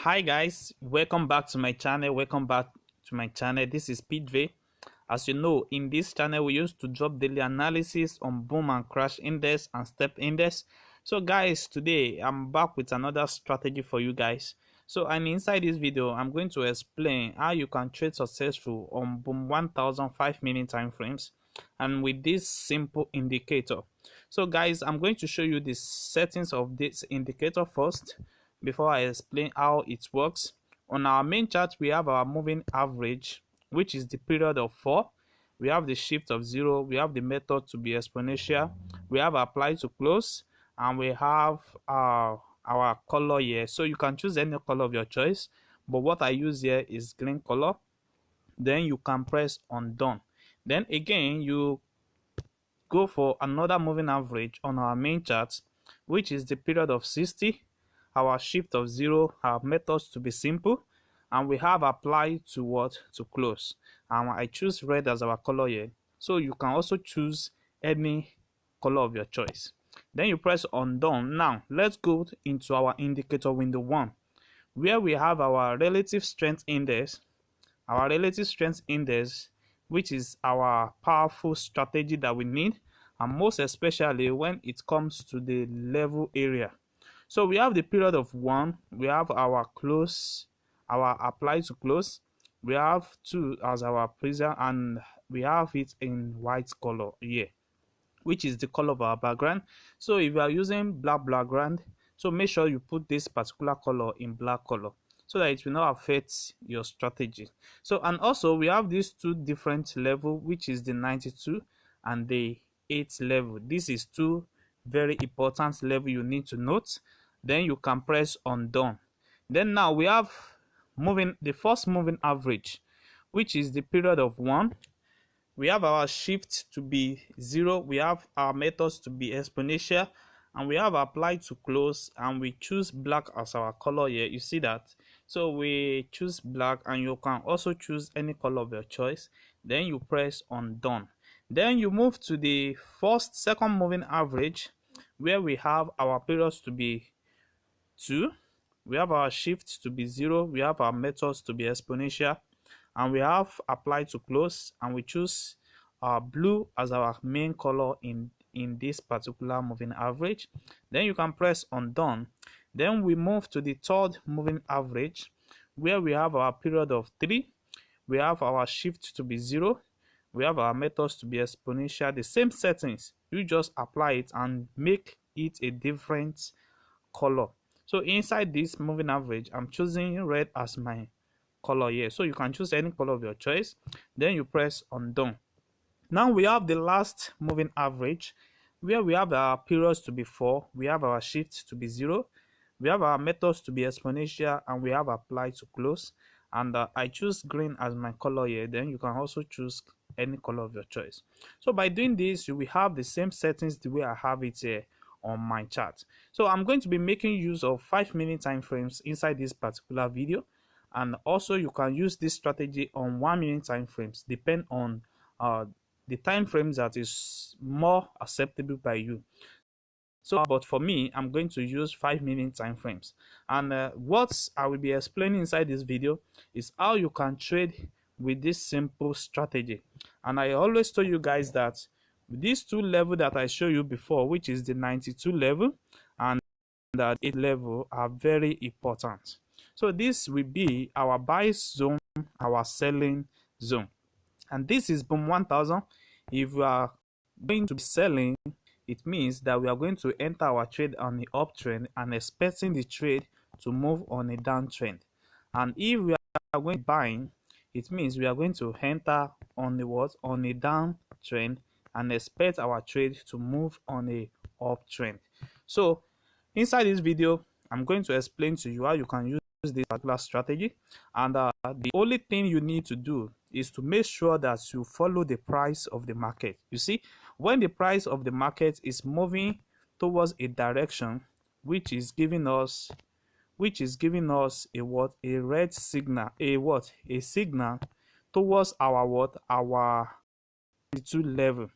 Hi guys, welcome back to my channel. This is Pidve. As you know, in this channel we used to drop daily analysis on boom and crash index and step index. So guys, today I'm back with another strategy for you guys. And inside this video I'm going to explain how you can trade successful on boom 1000 5-minute time frames and with this simple indicator. So guys, I'm going to show you the settings of this indicator first before I explain how it works. On our main chart, we have our moving average, which is the period of 4. We have the shift of 0. We have the method to be exponential. We have apply to close, and we have our color here. So you can choose any color of your choice, but what I use here is green color. Then you can press on done. Then again, you go for another moving average on our main chart, which is the period of 60. Our shift of 0, our methods to be simple, and we have apply to what to close, and I choose red as our color here. So you can also choose any color of your choice. Then you press on done. Now let's go into our indicator window 1, where we have our relative strength index. Our relative strength index, which is our powerful strategy that we need, and most especially when it comes to the level area. So we have the period of 1, we have our close, our apply to close, we have 2 as our prism, and we have it in white color here, which is the color of our background. So if you are using black background, so make sure you put this particular color in black color so that it will not affect your strategy. So, and also we have these two different level, which is the 92 and the 8 level. This is two very important level you need to note. Then you can press on done. Then now we have the first moving average, which is the period of 1. We have our shift to be 0, we have our methods to be exponential, and we have apply to close, and we choose black as our color here. You see that? So we choose black, and you can also choose any color of your choice. Then you press on done. Then you move to the second moving average, where we have our periods to be 2, we have our shift to be 0, we have our methods to be exponential, and we have apply to close, and we choose blue as our main color in this particular moving average. Then you can press on done. Then we move to the third moving average, where we have our period of 3, we have our shift to be 0, we have our methods to be exponential. The same settings, you just apply it and make it a different color. So inside this moving average, I'm choosing red as my color here. So you can choose any color of your choice. Then you press on done. Now we have the last moving average, where we have our periods to be 4, we have our shift to be 0, we have our methods to be exponential, and we have apply to close. And I choose green as my color here. Then you can also choose any color of your choice. So by doing this, you will have the same settings the way I have it here on my chart. So I'm going to be making use of 5-minute time frames inside this particular video, and also you can use this strategy on 1-minute time frames, depend on the time frames that is more acceptable by you. So but for me, I'm going to use 5-minute time frames, and what I will be explaining inside this video is how you can trade with this simple strategy. And I always tell you guys that these two levels that I showed you before, which is the 92 level and the 8 level, are very important. So this will be our buy zone, our selling zone, and this is boom 1000. If we are going to be selling, it means that we are going to enter our trade on the uptrend and expecting the trade to move on a downtrend. And if we are going buying, it means we are going to enter on the what, on a downtrend, and expect our trade to move on a uptrend. So inside this video, I'm going to explain to you how you can use this particular strategy, and the only thing you need to do is to make sure that you follow the price of the market. You see, when the price of the market is moving towards a direction which is giving us a what, a red signal, a signal towards our 2 level,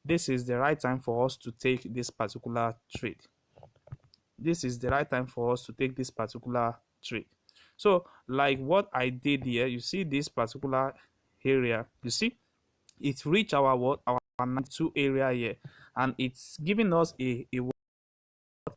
this is the right time for us to take this particular trade. This is the right time for us to take this particular trade. So like what I did here, you see this particular area, you see it reached our what, our 92 area here, and it's giving us a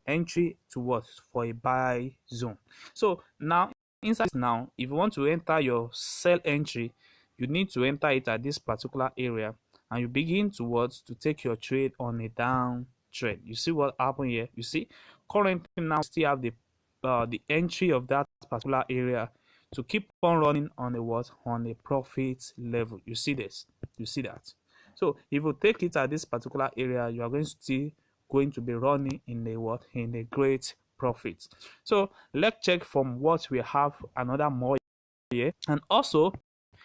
entry to what, for a buy zone. So now inside now, if you want to enter your sell entry, you need to enter it at this particular area, and you begin to what, to take your trade on a down trend. You see what happened here? You see currently now still have the entry of that particular area to keep on running on a what, on a profit level. You see this, you see that. So if you take it at this particular area, you are going to be running in a what, in a great profit. So let's check from what we have another more here, and also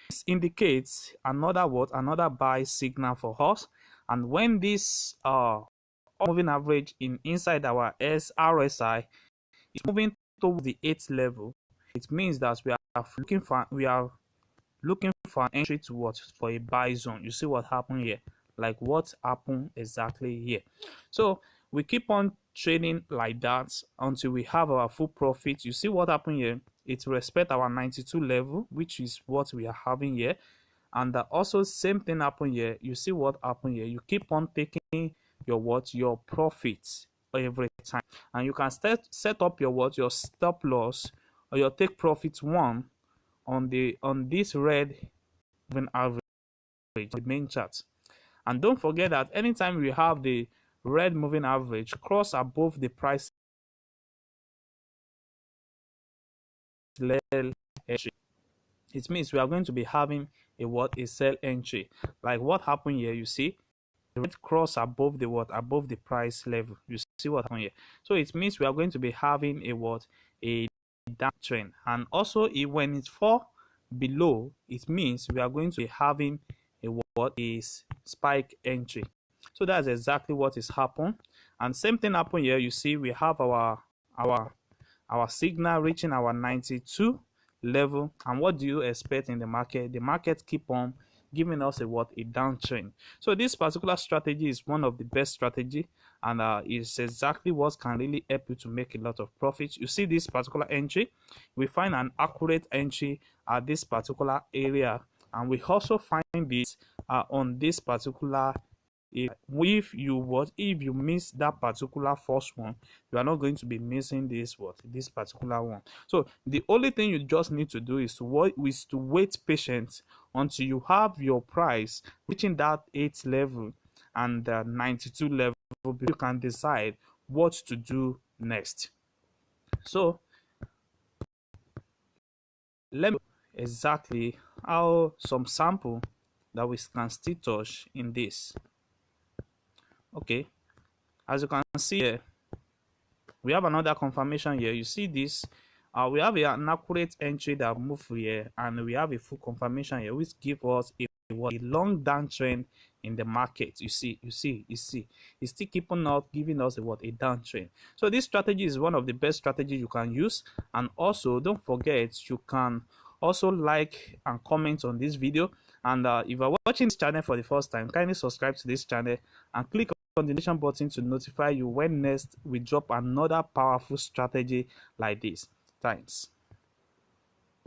this indicates another what, another buy signal for us. And when this moving average inside our RSI is moving towards the 8th level, it means that we are looking for an entry to what, for a buy zone. You see what happened here, like what happened exactly here. So we keep on trading like that until we have our full profit. You see what happened here, it respect our 92 level, which is what we are having here. And also same thing happened here. You see what happened here, you keep on taking your what, your profits every time, and you can set up your what, your stop loss or your take profit one on this red moving average, the main chart. And don't forget that anytime we have the red moving average cross above the price level entry, it means we are going to be having a what, a sell entry. Like what happened here, you see the red cross above the what, above the price level. You see what happened here. So it means we are going to be having a what, a downtrend. And also when it fall below, it means we are going to be having a what, is spike entry. So that's exactly what is happened. And same thing happened here. You see we have our signal reaching our 92 level. And what do you expect in the market? The market keep on giving us a what, a downtrend. So this particular strategy is one of the best strategy, and it's exactly what can really help you to make a lot of profits. You see this particular entry, we find an accurate entry at this particular area, and we also find this on this particular. If you miss that particular first one, you are not going to be missing this particular one. So the only thing you just need to do is to wait patient until you have your price reaching that 8th level and 92 level before you can decide what to do next. So let me exactly how some sample that we can still touch in this. Okay, as you can see here, we have another confirmation here. You see this, we have an accurate entry that moved here, and we have a full confirmation here, which gives us a long downtrend in the market. You see, it's still keeping out, giving us a downtrend. So this strategy is one of the best strategies you can use. And also don't forget, you can also like and comment on this video. And if you're watching this channel for the first time, kindly subscribe to this channel and click on the notification button to notify you when next we drop another powerful strategy like this. Thanks.